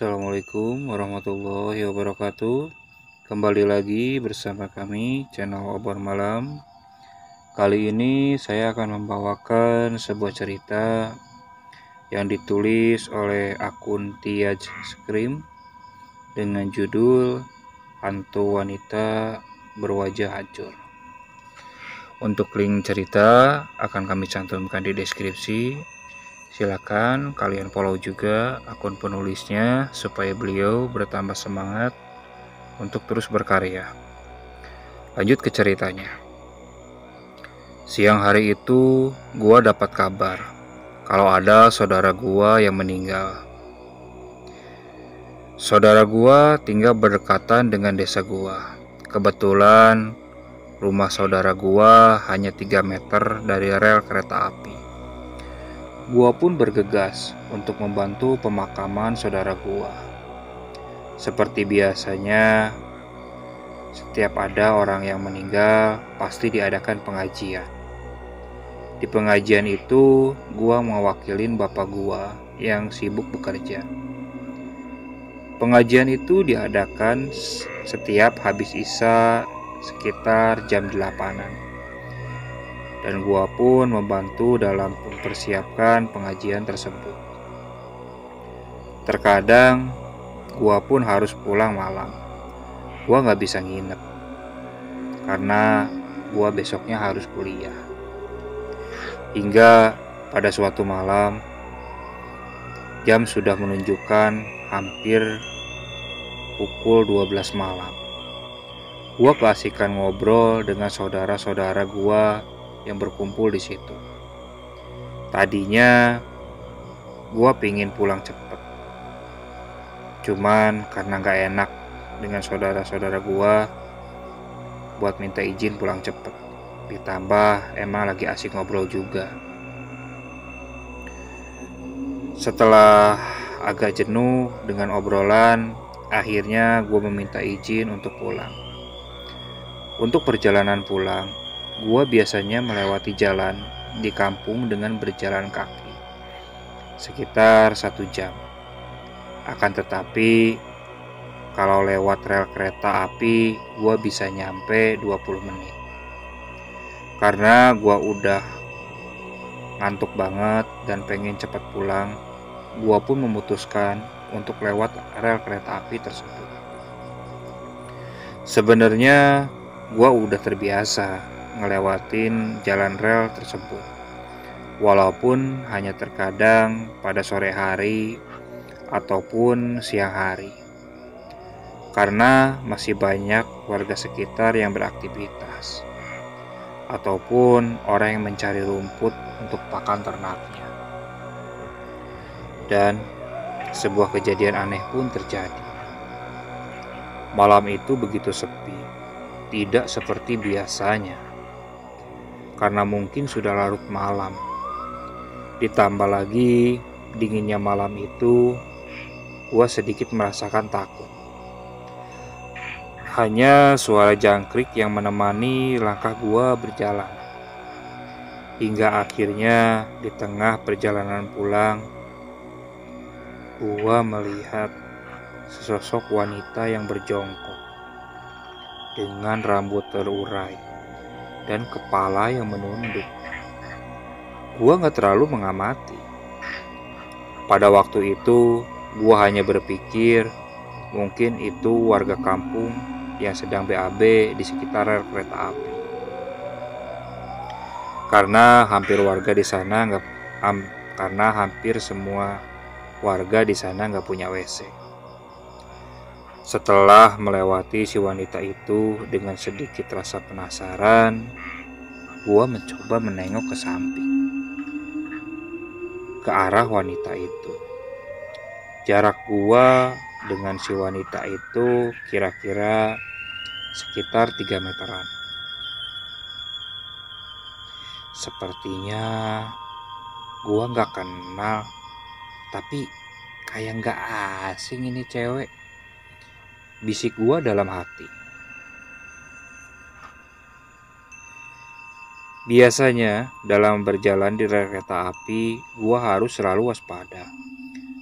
Assalamualaikum warahmatullahi wabarakatuh. Kembali lagi bersama kami channel Obor Malam. Kali ini saya akan membawakan sebuah cerita yang ditulis oleh akun Tiaj Scream dengan judul Hantu Wanita Berwajah Hancur. Untuk link cerita akan kami cantumkan di deskripsi. Silakan kalian follow juga akun penulisnya supaya beliau bertambah semangat untuk terus berkarya. Lanjut ke ceritanya. Siang hari itu, gua dapat kabar kalau ada saudara gua yang meninggal. Saudara gua tinggal berdekatan dengan desa gua. Kebetulan rumah saudara gua hanya 3 meter dari rel kereta api. Gua pun bergegas untuk membantu pemakaman saudara gua. Seperti biasanya, setiap ada orang yang meninggal, pasti diadakan pengajian. Di pengajian itu, gua mewakilin bapak gua yang sibuk bekerja. Pengajian itu diadakan setiap habis isya sekitar jam 8-an. Dan gua pun membantu dalam mempersiapkan pengajian tersebut. Terkadang gua pun harus pulang malam. Gua gak bisa nginep karena gua besoknya harus kuliah. Hingga pada suatu malam, jam sudah menunjukkan hampir pukul 12 malam. Gua keasikan ngobrol dengan saudara-saudara gua yang berkumpul di situ. Tadinya gua pingin pulang cepet, cuman karena gak enak dengan saudara-saudara gua buat minta izin pulang cepet. Ditambah emang lagi asik ngobrol juga. Setelah agak jenuh dengan obrolan, akhirnya gua meminta izin untuk pulang. Untuk perjalanan pulang, gua biasanya melewati jalan di kampung dengan berjalan kaki sekitar 1 jam. Akan tetapi kalau lewat rel kereta api, gua bisa nyampe 20 menit. Karena gua udah ngantuk banget dan pengen cepat pulang, gua pun memutuskan untuk lewat rel kereta api tersebut. Sebenarnya gua udah terbiasa ngelewatin jalan rel tersebut, walaupun hanya terkadang pada sore hari ataupun siang hari, karena masih banyak warga sekitar yang beraktivitas ataupun orang yang mencari rumput untuk pakan ternaknya. Dan sebuah kejadian aneh pun terjadi. Malam itu begitu sepi, tidak seperti biasanya. Karena mungkin sudah larut malam. Ditambah lagi dinginnya malam itu, gua sedikit merasakan takut. Hanya suara jangkrik yang menemani langkah gua berjalan. Hingga akhirnya di tengah perjalanan pulang, gua melihat sesosok wanita yang berjongkok dengan rambut terurai dan kepala yang menunduk. Gua gak terlalu mengamati. Pada waktu itu, gua hanya berpikir mungkin itu warga kampung yang sedang BAB di sekitar rel kereta api. Karena hampir semua warga di sana nggak punya WC. Setelah melewati si wanita itu dengan sedikit rasa penasaran, gua mencoba menengok ke samping, ke arah wanita itu. Jarak gua dengan si wanita itu kira-kira sekitar 3 meteran. Sepertinya gua gak kenal, tapi kayak gak asing ini cewek, bisik gua dalam hati. Biasanya dalam berjalan di rel kereta api, gua harus selalu waspada,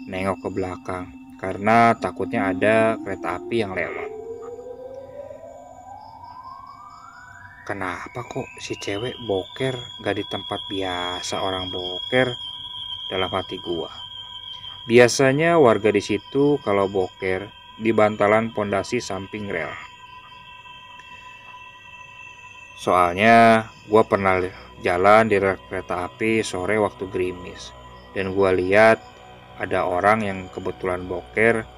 nengok ke belakang, karena takutnya ada kereta api yang lewat. Kenapa kok si cewek boker gak di tempat biasa orang boker? Dalam hati gua. Biasanya warga di situ kalau boker di bantalan pondasi samping rel. Soalnya gua pernah jalan di rel kereta api sore waktu gerimis, dan gua lihat ada orang yang kebetulan boker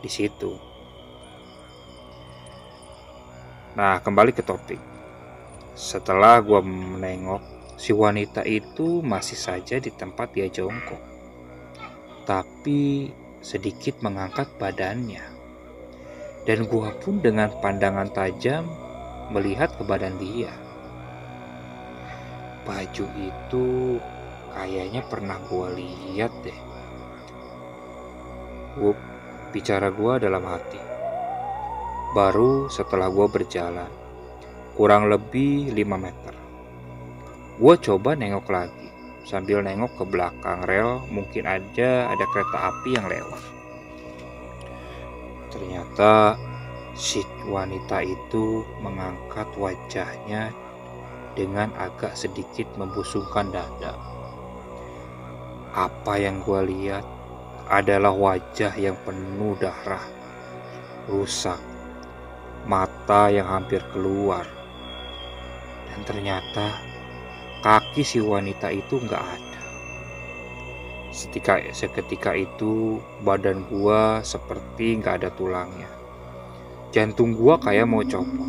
di situ. Nah, kembali ke topik. Setelah gua menengok, si wanita itu masih saja di tempat dia jongkok, tapi sedikit mengangkat badannya. Dan gua pun dengan pandangan tajam melihat ke badan dia. Baju itu kayaknya pernah gua lihat deh. Bicara gua dalam hati. Baru setelah gua berjalan kurang lebih 5 meter, gua coba nengok lagi. Sambil nengok ke belakang rel, mungkin aja ada kereta api yang lewat. Ternyata si wanita itu mengangkat wajahnya dengan agak sedikit membusungkan dada. Apa yang gua lihat adalah wajah yang penuh darah, rusak, mata yang hampir keluar. Dan ternyata kaki si wanita itu nggak ada. Seketika itu badan gua seperti nggak ada tulangnya. Jantung gua kayak mau copot,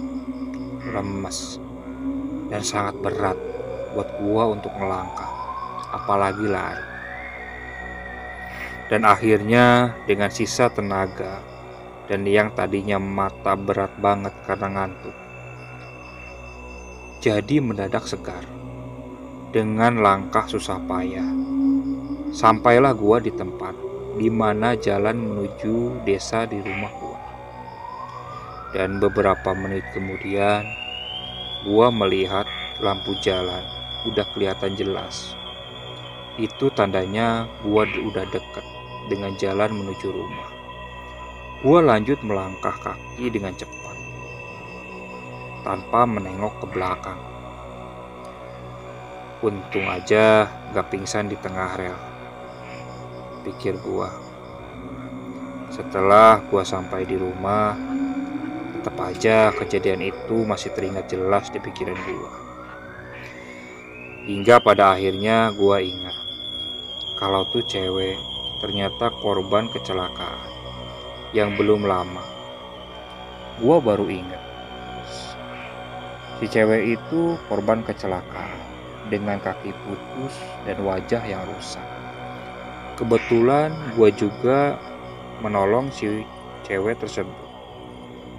lemes, dan sangat berat buat gua untuk melangkah, apalagi lari. Dan akhirnya dengan sisa tenaga dan yang tadinya mata berat banget karena ngantuk, jadi mendadak segar. Dengan langkah susah payah, sampailah gua di tempat di mana jalan menuju desa di rumah gua. Dan beberapa menit kemudian, gua melihat lampu jalan udah kelihatan jelas. Itu tandanya gua udah deket dengan jalan menuju rumah. Gua lanjut melangkah kaki dengan cepat, tanpa menengok ke belakang. Untung aja gak pingsan di tengah rel, pikir gua. Setelah gua sampai di rumah, tetap aja kejadian itu masih teringat jelas di pikiran gua. Hingga pada akhirnya gua ingat kalau tuh cewek ternyata korban kecelakaan yang belum lama. Gua baru ingat si cewek itu korban kecelakaan dengan kaki putus dan wajah yang rusak. Kebetulan gue juga menolong si cewek tersebut.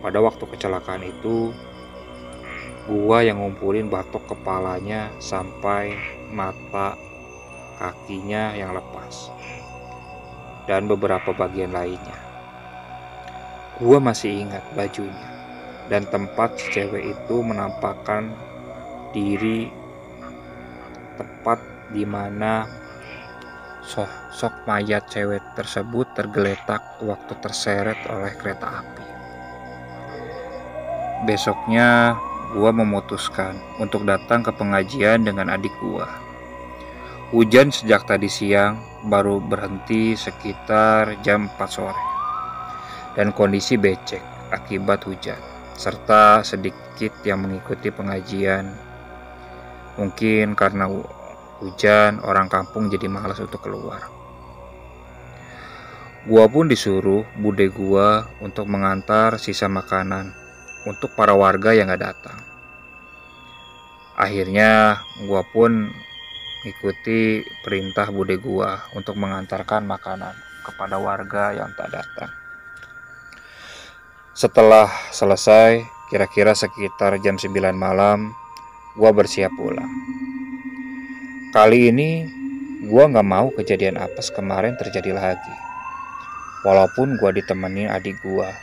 Pada waktu kecelakaan itu, gue yang ngumpulin batok kepalanya sampai mata kakinya yang lepas, dan beberapa bagian lainnya. Gue masih ingat bajunya dan tempat si cewek itu menampakkan diri, tepat di mana sosok mayat cewek tersebut tergeletak waktu terseret oleh kereta api. Besoknya, gua memutuskan untuk datang ke pengajian dengan adik gua. Hujan sejak tadi siang baru berhenti sekitar jam 4 sore. Dan kondisi becek akibat hujan, serta sedikit yang mengikuti pengajian. Mungkin karena hujan, orang kampung jadi malas untuk keluar. Gua pun disuruh bude gua untuk mengantar sisa makanan untuk para warga yang gak datang. Akhirnya gua pun ikuti perintah bude gua untuk mengantarkan makanan kepada warga yang tak datang. Setelah selesai, kira-kira sekitar jam 9 malam, gua bersiap pulang. Kali ini gua gak mau kejadian apes kemarin terjadi lagi. Walaupun gua ditemenin adik gua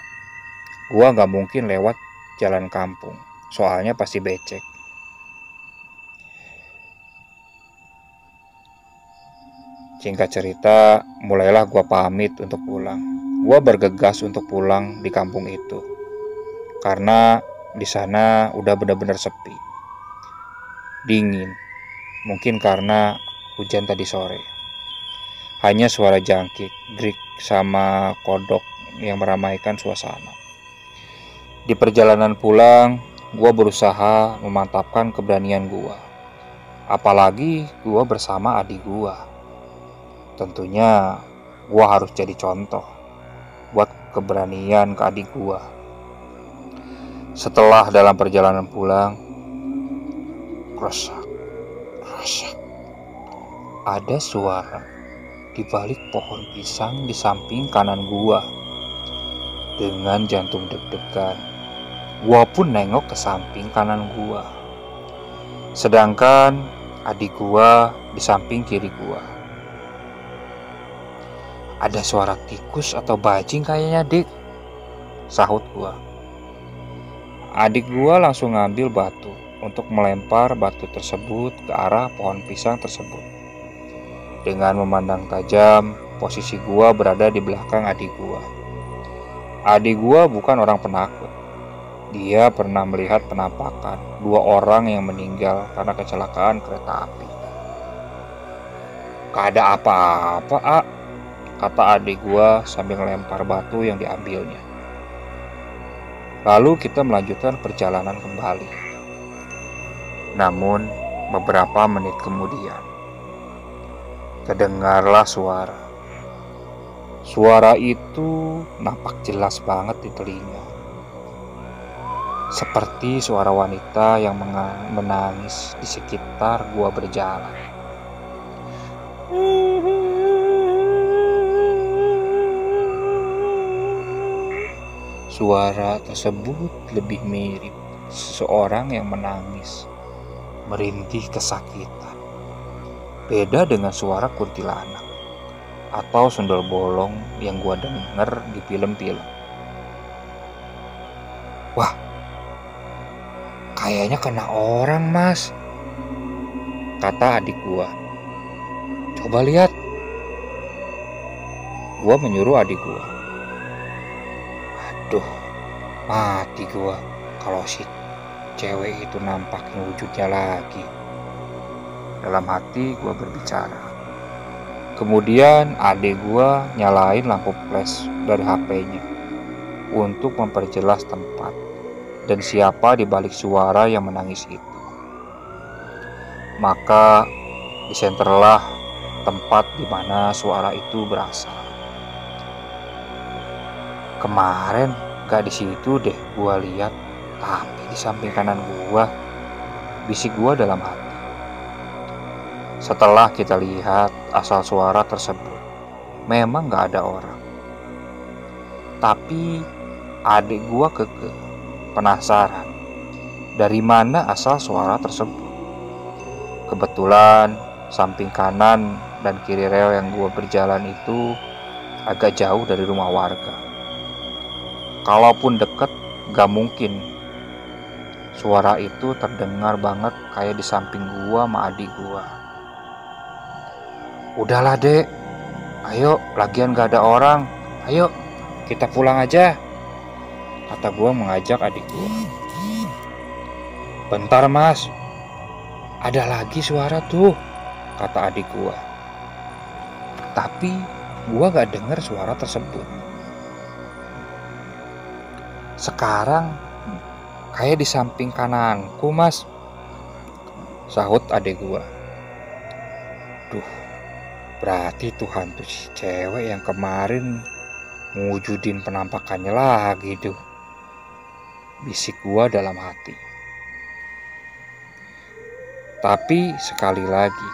gak mungkin lewat jalan kampung, soalnya pasti becek. Singkat cerita, mulailah gua pamit untuk pulang. Gua bergegas untuk pulang di kampung itu karena di sana udah benar-benar sepi, dingin. Mungkin karena hujan tadi sore. Hanya suara jangkrik, grik, sama kodok yang meramaikan suasana. Di perjalanan pulang, gua berusaha memantapkan keberanian gua. Apalagi gua bersama adik gua. Tentunya gua harus jadi contoh buat keberanian ke adik gua. Setelah dalam perjalanan pulang, krosak, krosak, ada suara di balik pohon pisang di samping kanan gua. Dengan jantung deg-degan, gua pun nengok ke samping kanan gua. Sedangkan adik gua di samping kiri gua. Ada suara tikus atau bajing kayaknya, Dik, sahut gua. Adik gua langsung ngambil batu untuk melempar batu tersebut ke arah pohon pisang tersebut. Dengan memandang tajam, posisi gua berada di belakang adik gua. Adik gua bukan orang penakut. Dia pernah melihat penampakan 2 orang yang meninggal karena kecelakaan kereta api. "Gak ada apa-apa, A," kata adik gua sambil melempar batu yang diambilnya. Lalu kita melanjutkan perjalanan kembali. Namun beberapa menit kemudian terdengarlah suara. Suara itu nampak jelas banget di telinga. Seperti suara wanita yang menangis di sekitar gua berjalan. Suara tersebut lebih mirip seseorang yang menangis, merintih kesakitan. Beda dengan suara kuntilanak atau sundel bolong yang gua denger di film-film. "Wah, kayaknya kena orang, Mas," kata adik gua. "Coba lihat." Gua menyuruh adik gua. Aduh, mati gua kalau si cewek itu nampakin wujudnya lagi. Dalam hati gua berbicara. Kemudian adik gua nyalain lampu flash dari HP-nya untuk memperjelas tempat dan siapa di balik suara yang menangis itu. Maka disenterlah tempat di mana suara itu berasal. Kemarin gak di situ deh gua lihat, tapi di samping kanan gua, bisik gua dalam hati. Setelah kita lihat asal suara tersebut, memang gak ada orang. Tapi adik gua kekeh, penasaran dari mana asal suara tersebut. Kebetulan samping kanan dan kiri rel yang gua berjalan itu agak jauh dari rumah warga. Kalaupun deket, gak mungkin suara itu terdengar banget kayak di samping gua sama adik gua. "Udahlah, Dek, ayo, lagian gak ada orang. Ayo, kita pulang aja," kata gua mengajak adik gua. "Bentar, Mas, ada lagi suara tuh," kata adik gua. Tapi gua gak dengar suara tersebut. "Sekarang kayak di samping kananku, Mas," sahut adik gua. Duh, berarti tuh hantu si cewek yang kemarin ngewujudin penampakannya lagi tuh, bisik gua dalam hati. Tapi sekali lagi,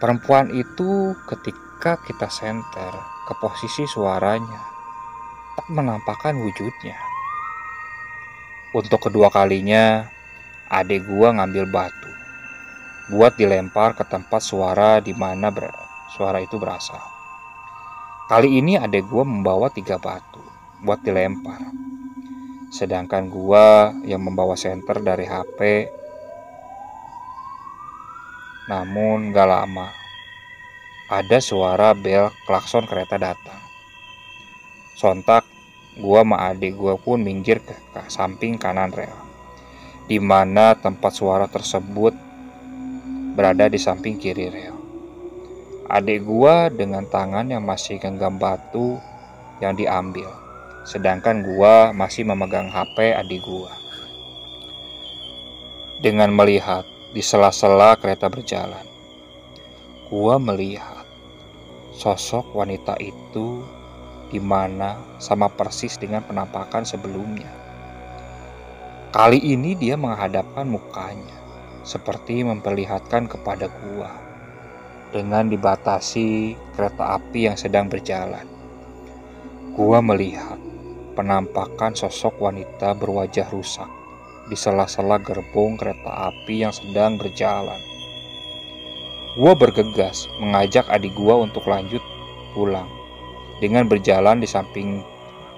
perempuan itu ketika kita senter ke posisi suaranya, tak menampakkan wujudnya. Untuk kedua kalinya, adik gua ngambil batu buat dilempar ke tempat suara di mana suara itu berasal. Kali ini adik gua membawa 3 batu buat dilempar. Sedangkan gua yang membawa senter dari HP. Namun gak lama, ada suara bel klakson kereta datang. Sontak, gua sama adik gua pun minggir ke samping kanan rel, di mana tempat suara tersebut berada di samping kiri rel. Adik gua dengan tangan yang masih genggam batu yang diambil, sedangkan gua masih memegang HP adik gua. Dengan melihat di sela-sela kereta berjalan, gua melihat sosok wanita itu di mana sama persis dengan penampakan sebelumnya. Kali ini dia menghadapkan mukanya, seperti memperlihatkan kepada gua, dengan dibatasi kereta api yang sedang berjalan. Gua melihat penampakan sosok wanita berwajah rusak di sela-sela gerbong kereta api yang sedang berjalan. Gua bergegas mengajak adik gua untuk lanjut pulang dengan berjalan di samping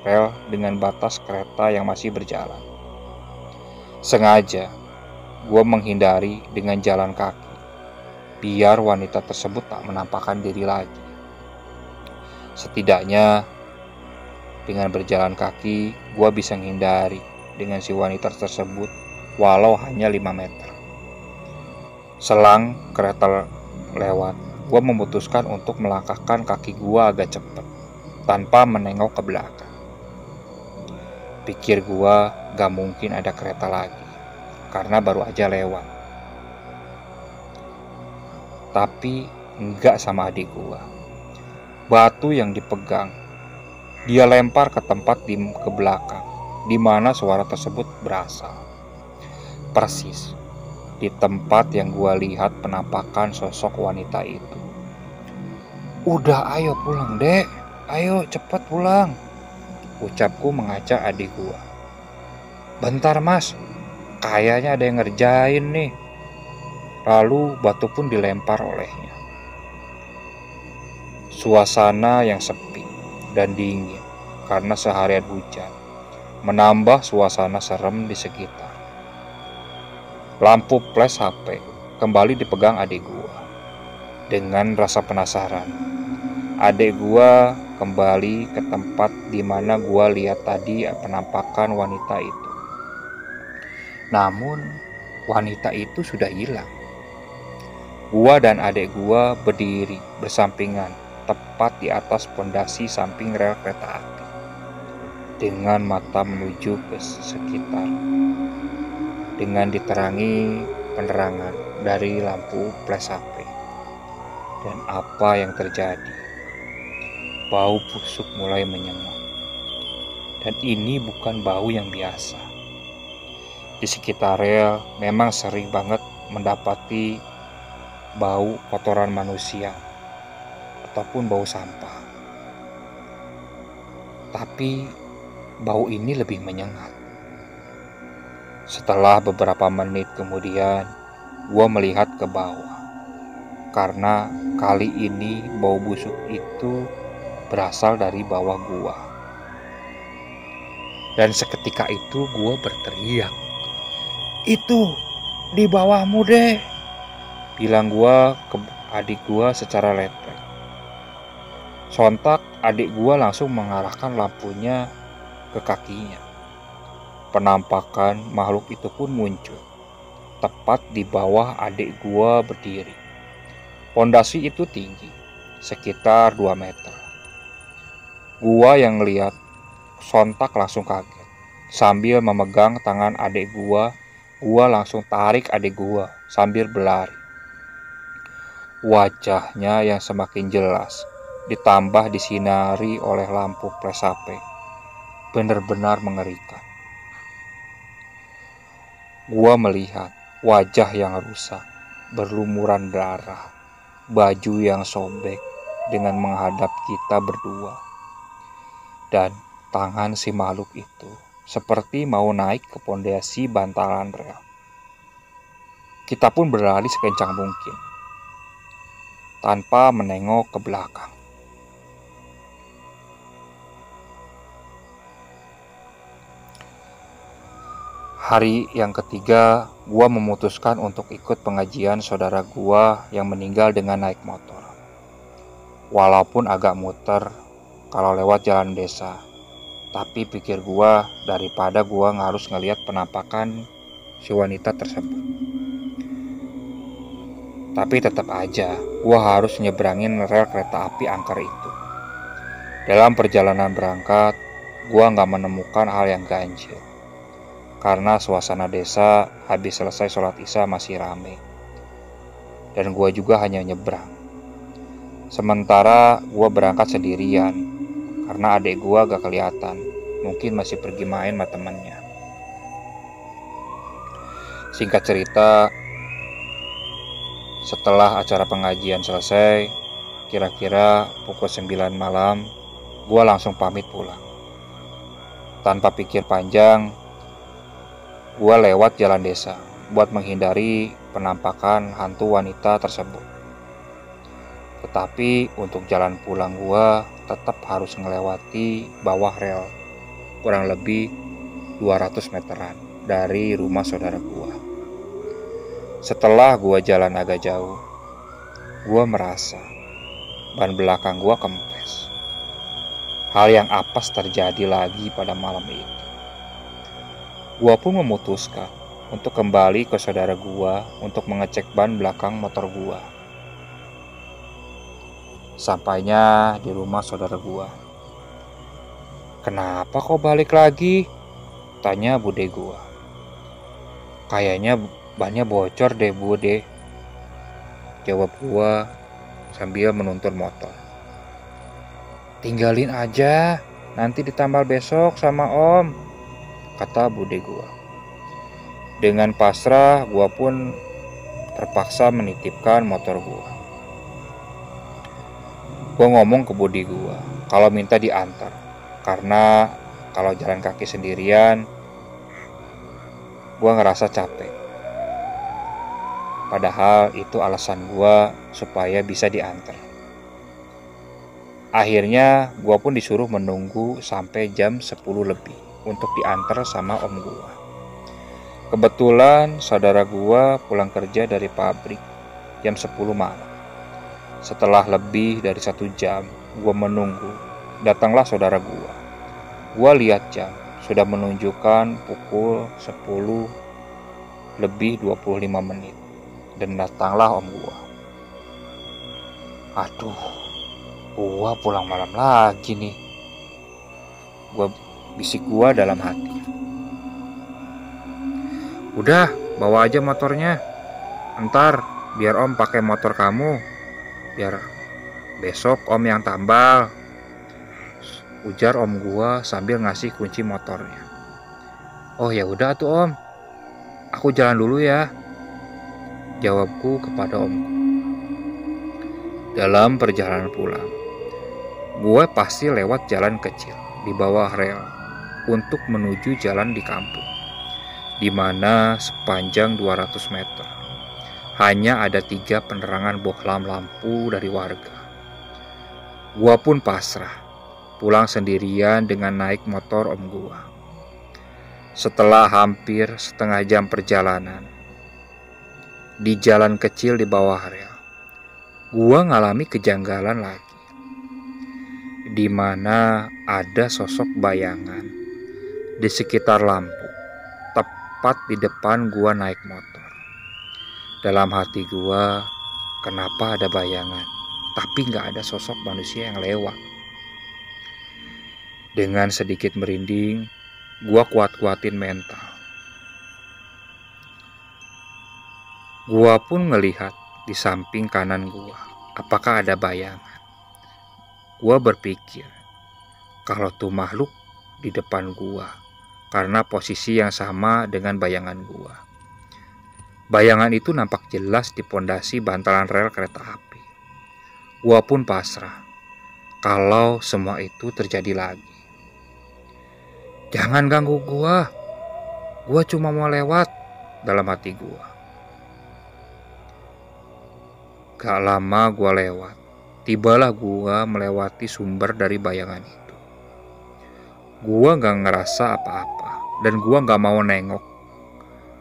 rel dengan batas kereta yang masih berjalan. Sengaja gua menghindari dengan jalan kaki, biar wanita tersebut tak menampakkan diri lagi. Setidaknya dengan berjalan kaki, gua bisa menghindari dengan si wanita tersebut walau hanya 5 meter. Selang kereta lewat, gua memutuskan untuk melangkahkan kaki gua agak cepat tanpa menengok ke belakang. Pikir gua gak mungkin ada kereta lagi karena baru aja lewat. Tapi enggak sama adik gua. Batu yang dipegang dia lempar ke tempat ke belakang di mana suara tersebut berasal. Persis di tempat yang gua lihat penampakan sosok wanita itu. Udah, ayo pulang, Dek. Ayo cepat pulang, ucapku mengajak adik gua. Bentar, Mas. Kayaknya ada yang ngerjain nih. Lalu batu pun dilempar olehnya. Suasana yang sepi dan dingin karena seharian hujan menambah suasana serem di sekitar. Lampu flash HP kembali dipegang adik gua. Dengan rasa penasaran, adik gua kembali ke tempat di mana gua lihat tadi penampakan wanita itu. Namun, wanita itu sudah hilang. Gua dan adik gua berdiri bersampingan tepat di atas pondasi samping rel kereta api, dengan mata menuju ke sekitar, dengan diterangi penerangan dari lampu flash HP. Dan apa yang terjadi? Bau busuk mulai menyengat. Dan ini bukan bau yang biasa. Di sekitar rel memang sering banget mendapati bau kotoran manusia ataupun bau sampah. Tapi bau ini lebih menyengat. Setelah beberapa menit kemudian, gua melihat ke bawah. Karena kali ini bau busuk itu berasal dari bawah gua. Dan seketika itu gua berteriak, "Itu di bawahmu, Dek," bilang gua ke adik gua secara letrek. Sontak adik gua langsung mengarahkan lampunya ke kakinya. Penampakan makhluk itu pun muncul tepat di bawah adik gua berdiri. Pondasi itu tinggi, sekitar 2 meter. Gua yang lihat sontak langsung kaget. Sambil memegang tangan adik gua langsung tarik adik gua sambil berlari. Wajahnya yang semakin jelas, ditambah disinari oleh lampu flash HP, benar-benar mengerikan. Gua melihat wajah yang rusak, berlumuran darah, baju yang sobek dengan menghadap kita berdua. Dan tangan si makhluk itu seperti mau naik ke pondasi bantalan rel. Kita pun berlari sekencang mungkin, tanpa menengok ke belakang. Hari yang ketiga, gua memutuskan untuk ikut pengajian saudara gua yang meninggal dengan naik motor. Walaupun agak muter kalau lewat jalan desa. Tapi pikir gua, daripada gua harus ngeliat penampakan si wanita tersebut. Tapi tetap aja, gua harus nyebrangin rel kereta api angker itu. Dalam perjalanan berangkat, gua nggak menemukan hal yang ganjil. Karena suasana desa habis selesai sholat isya masih rame. Dan gua juga hanya nyebrang. Sementara gua berangkat sendirian, karena adik gua gak kelihatan. Mungkin masih pergi main sama temannya. Singkat cerita, setelah acara pengajian selesai, kira-kira pukul 9 malam, gua langsung pamit pulang. Tanpa pikir panjang, gua lewat jalan desa buat menghindari penampakan hantu wanita tersebut. Tetapi untuk jalan pulang gua tetap harus melewati bawah rel, kurang lebih 200 meteran dari rumah saudara gua. Setelah gua jalan agak jauh, gua merasa ban belakang gua kempes. Hal yang apes terjadi lagi pada malam itu. Gua pun memutuskan untuk kembali ke saudara gua untuk mengecek ban belakang motor gua. Sampainya di rumah saudara gua. "Kenapa kau balik lagi?" tanya bude gua. "Kayaknya bannya bocor deh bude," jawab gua sambil menuntun motor. "Tinggalin aja, nanti ditambal besok sama om," kata bude gua. Dengan pasrah, gua pun terpaksa menitipkan motor gua. Gua ngomong ke bude gua kalau minta diantar, karena kalau jalan kaki sendirian, gua ngerasa capek. Padahal itu alasan gua supaya bisa diantar. Akhirnya gua pun disuruh menunggu sampai jam 10 lebih untuk diantar sama om gua. Kebetulan saudara gua pulang kerja dari pabrik jam 10 malam. Setelah lebih dari 1 jam gua menunggu, datanglah saudara gua. Gua lihat jam, sudah menunjukkan pukul 10 lebih 25 menit. Dan datanglah om gua. "Aduh, gua pulang malam lagi nih," bisik gua dalam hati. "Udah, bawa aja motornya. Ntar biar om pakai motor kamu. Biar besok om yang tambal," ujar om gua sambil ngasih kunci motornya. "Oh ya udah tuh om, aku jalan dulu ya," jawabku kepada omku. Dalam perjalanan pulang, gue pasti lewat jalan kecil di bawah rel untuk menuju jalan di kampung, di mana sepanjang 200 meter hanya ada 3 penerangan bohlam lampu dari warga. Gua pun pasrah, pulang sendirian dengan naik motor om gua. Setelah hampir setengah jam perjalanan, di jalan kecil di bawah rel, gua ngalami kejanggalan lagi, di mana ada sosok bayangan di sekitar lampu, tepat di depan gua naik motor. Dalam hati gua, kenapa ada bayangan, tapi gak ada sosok manusia yang lewat. Dengan sedikit merinding, gua kuat-kuatin mental. Gua pun ngelihat di samping kanan gua, apakah ada bayangan. Gua berpikir, kalau tuh makhluk di depan gua, karena posisi yang sama dengan bayangan gua. Bayangan itu nampak jelas di pondasi bantalan rel kereta api. Gua pun pasrah kalau semua itu terjadi lagi. "Jangan ganggu gua cuma mau lewat," dalam hati gua. Gak lama gua lewat, tibalah gua melewati sumber dari bayangan itu. Gua gak ngerasa apa-apa dan gua gak mau nengok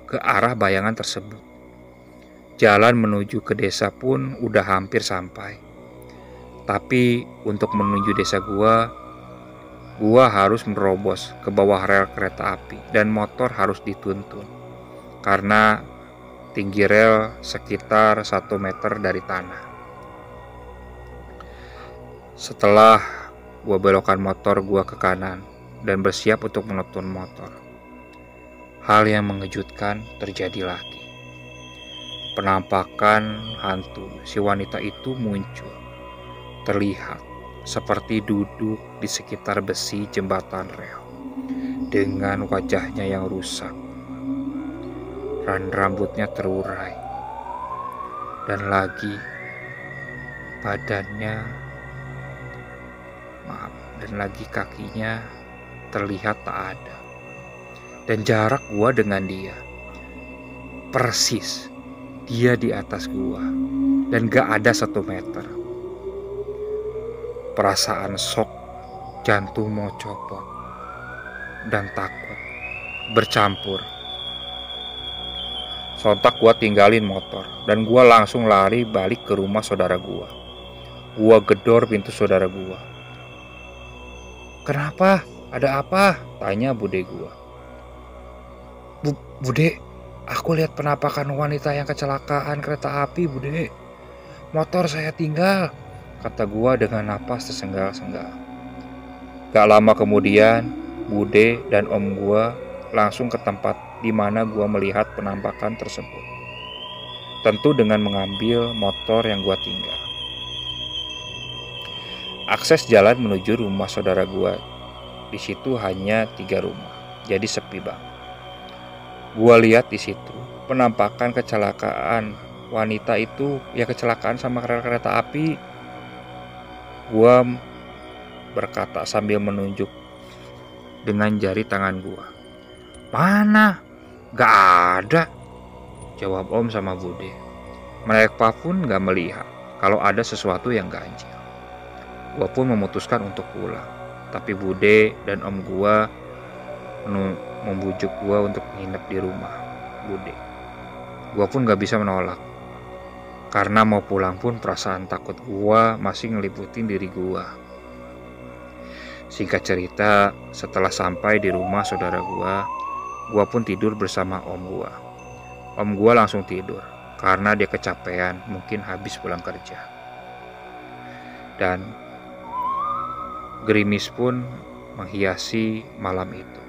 ke arah bayangan tersebut. Jalan menuju ke desa pun udah hampir sampai. Tapi untuk menuju desa gua harus menerobos ke bawah rel kereta api dan motor harus dituntun karena tinggi rel sekitar 1 meter dari tanah. Setelah gua belokkan motor gua ke kanan dan bersiap untuk menuntun motor, hal yang mengejutkan terjadi lagi. Penampakan hantu si wanita itu muncul, terlihat seperti duduk di sekitar besi jembatan rel dengan wajahnya yang rusak dan rambutnya terurai, dan lagi kakinya terlihat tak ada. Dan jarak gua dengan dia persis, dia di atas gua dan gak ada 1 meter. Perasaan shock, jantung mau copot, dan takut bercampur. Sontak gua tinggalin motor dan gua langsung lari balik ke rumah saudara gua. Gua gedor pintu saudara gua. "Kenapa? Ada apa?" tanya bude gua. Bude, aku lihat penampakan wanita yang kecelakaan kereta api, Bude. Motor saya tinggal," kata gua dengan napas tersengal-sengal. Gak lama kemudian, Bude dan om gua langsung ke tempat di mana gua melihat penampakan tersebut. Tentu dengan mengambil motor yang gua tinggal. Akses jalan menuju rumah saudara gua di situ hanya 3 rumah, jadi sepi banget. Gua lihat di situ penampakan kecelakaan wanita itu, ya kecelakaan sama rel kereta api. Gua berkata sambil menunjuk dengan jari tangan gua. "Mana? Gak ada," jawab om sama bude. Mereka pun gak melihat kalau ada sesuatu yang ganjil. Gua pun memutuskan untuk pulang, tapi bude dan om gua membujuk gua untuk nginep di rumah bude. Gua pun gak bisa menolak, karena mau pulang pun perasaan takut gua masih ngeliputin diri gua. Singkat cerita, setelah sampai di rumah saudara gua pun tidur bersama om gua. Om gua langsung tidur karena dia kecapean, mungkin habis pulang kerja. Dan gerimis pun menghiasi malam itu.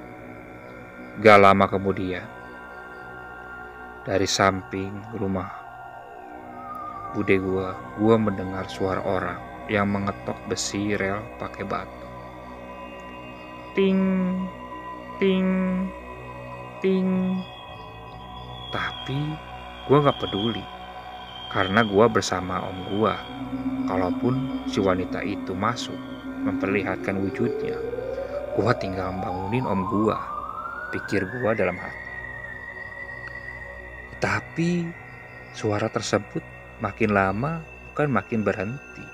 Gak lama kemudian, dari samping rumah bude gua mendengar suara orang yang mengetok besi rel pakai batu. Ting, ting, ting. Tapi gua gak peduli, karena gua bersama om gua. Kalaupun si wanita itu masuk memperlihatkan wujudnya, gua tinggal bangunin om gua, pikir gua dalam hati. Tapi suara tersebut makin lama bukan makin berhenti,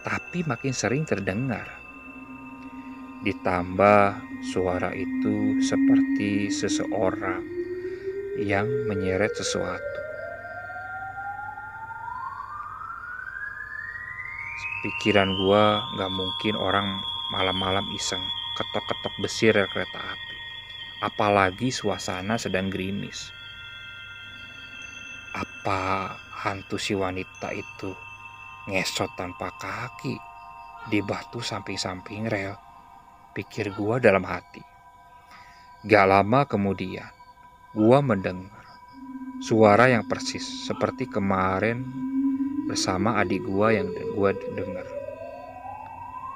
tapi makin sering terdengar. Ditambah suara itu seperti seseorang yang menyeret sesuatu. Pikiran gua gak mungkin orang malam-malam iseng ketok-ketok besi rel kereta api. Apalagi suasana sedang gerimis. Apa hantu si wanita itu ngesot tanpa kaki di batu samping-samping rel? Pikir gua dalam hati. Gak lama kemudian, gua mendengar suara yang persis seperti kemarin bersama adik gua yang gua dengar.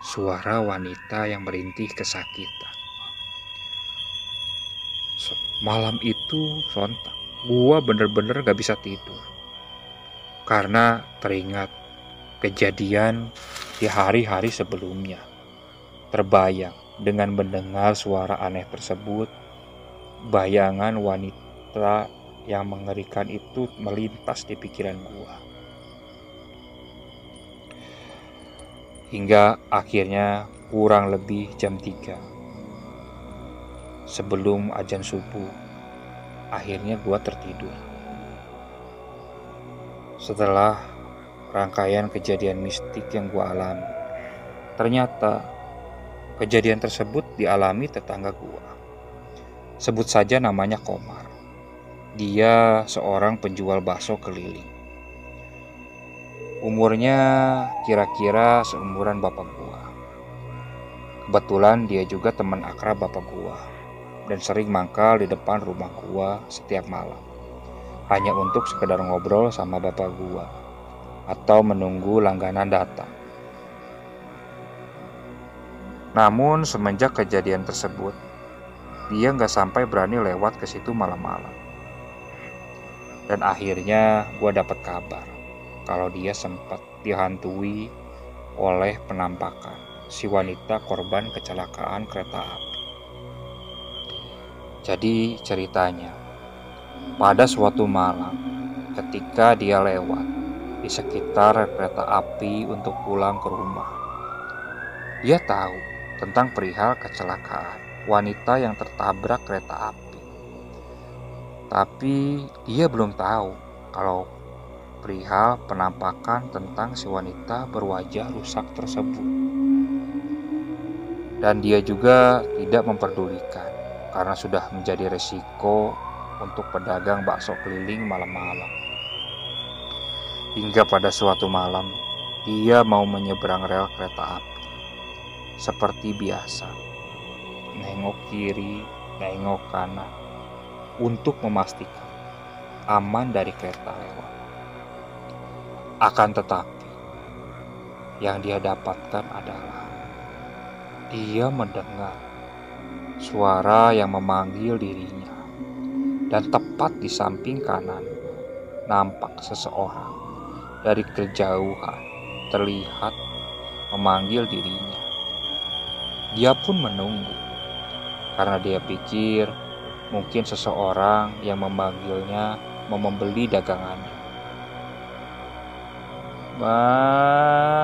Suara wanita yang merintih kesakitan. Malam itu sontak, gua bener-bener gak bisa tidur. Karena teringat kejadian di hari-hari sebelumnya. Terbayang dengan mendengar suara aneh tersebut, bayangan wanita yang mengerikan itu melintas di pikiran gua. Hingga akhirnya kurang lebih jam 3 sebelum azan subuh, akhirnya gua tertidur. Setelah rangkaian kejadian mistik yang gue alami. Ternyata kejadian tersebut dialami tetangga gue. Sebut saja namanya Komar. Dia seorang penjual bakso keliling. Umurnya kira-kira seumuran bapak gue. Kebetulan dia juga teman akrab bapak gue dan sering mangkal di depan rumah gue setiap malam. Hanya untuk sekedar ngobrol sama bapak gue atau menunggu langganan datang. Namun semenjak kejadian tersebut, dia nggak sampai berani lewat ke situ malam-malam. Dan akhirnya gue dapat kabar kalau dia sempat dihantui oleh penampakan si wanita korban kecelakaan kereta api. Jadi ceritanya, pada suatu malam ketika dia lewat di sekitar kereta api untuk pulang ke rumah, dia tahu tentang perihal kecelakaan wanita yang tertabrak kereta api. Tapi dia belum tahu kalau perihal penampakan tentang si wanita berwajah rusak tersebut. Dan dia juga tidak memperdulikan karena sudah menjadi resiko untuk pedagang bakso keliling malam-malam. Hingga pada suatu malam, dia mau menyeberang rel kereta api. Seperti biasa, nengok kiri, nengok kanan, untuk memastikan aman dari kereta lewat. Akan tetapi, yang dia dapatkan adalah dia mendengar suara yang memanggil dirinya. Dan tepat di samping kanan, nampak seseorang dari kejauhan terlihat memanggil dirinya. Dia pun menunggu, karena dia pikir mungkin seseorang yang memanggilnya mau membeli dagangannya. Mar,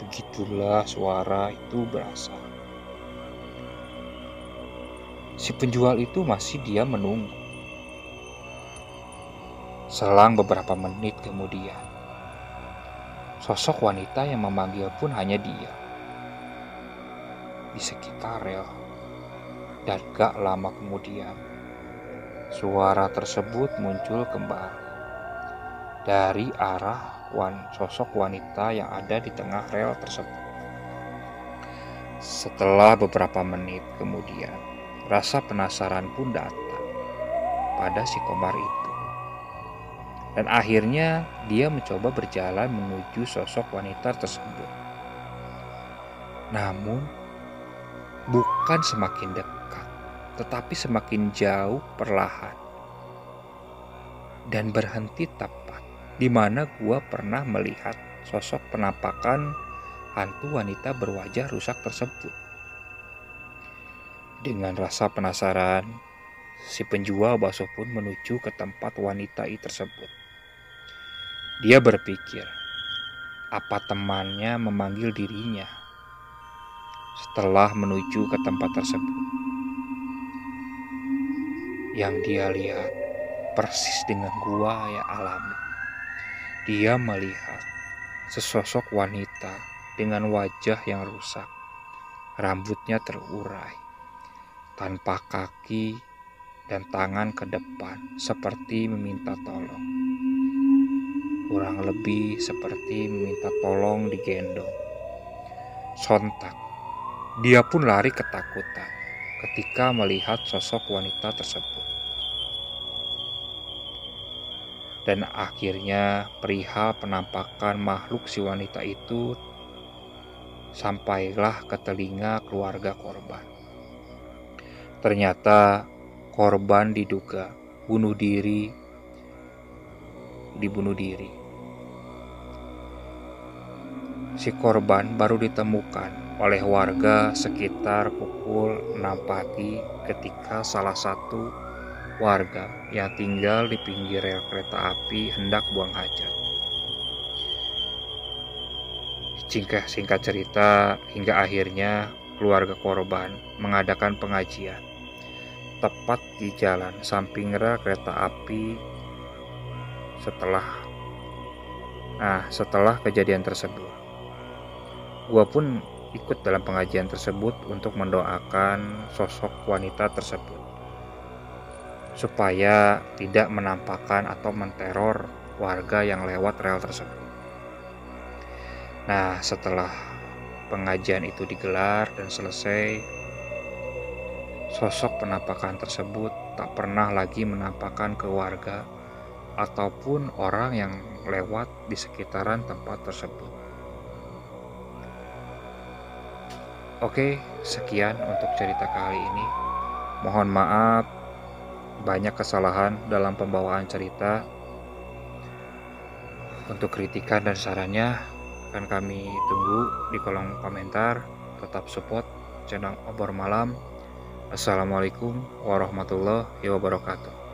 begitulah suara itu berasal. Si penjual itu masih diam menunggu. Selang beberapa menit kemudian, sosok wanita yang memanggil pun hanya dia di sekitar rel. Dan gak lama kemudian, suara tersebut muncul kembali dari arah sosok wanita yang ada di tengah rel tersebut. Setelah beberapa menit kemudian, rasa penasaran pun datang pada si Komar itu. Dan akhirnya dia mencoba berjalan menuju sosok wanita tersebut. Namun bukan semakin dekat, tetapi semakin jauh perlahan. Dan berhenti tepat di mana gua pernah melihat sosok penampakan hantu wanita berwajah rusak tersebut. Dengan rasa penasaran, si penjual bakso pun menuju ke tempat wanita tersebut. Dia berpikir, apa temannya memanggil dirinya? Setelah menuju ke tempat tersebut, yang dia lihat persis dengan gua yang alami. Dia melihat sesosok wanita dengan wajah yang rusak, rambutnya terurai, tanpa kaki dan tangan ke depan seperti meminta tolong. Kurang lebih seperti meminta tolong digendong. Sontak, dia pun lari ketakutan ketika melihat sosok wanita tersebut. Dan akhirnya perihal penampakan makhluk si wanita itu sampailah ke telinga keluarga korban. Ternyata korban diduga dibunuh diri. Si korban baru ditemukan oleh warga sekitar pukul 6 pagi ketika salah satu warga yang tinggal di pinggir rel kereta api hendak buang hajat. Singkat cerita, hingga akhirnya keluarga korban mengadakan pengajian tepat di jalan samping rel kereta api. Setelah Nah, setelah kejadian tersebut, gue pun ikut dalam pengajian tersebut untuk mendoakan sosok wanita tersebut supaya tidak menampakkan atau menteror warga yang lewat rel tersebut. Nah, setelah pengajian itu digelar dan selesai, sosok penampakan tersebut tak pernah lagi menampakkan ke warga ataupun orang yang lewat di sekitaran tempat tersebut. Oke, sekian untuk cerita kali ini. Mohon maaf banyak kesalahan dalam pembawaan cerita. Untuk kritikan dan sarannya akan kami tunggu di kolom komentar. Tetap support channel Obor Malam. Assalamualaikum warahmatullahi wabarakatuh.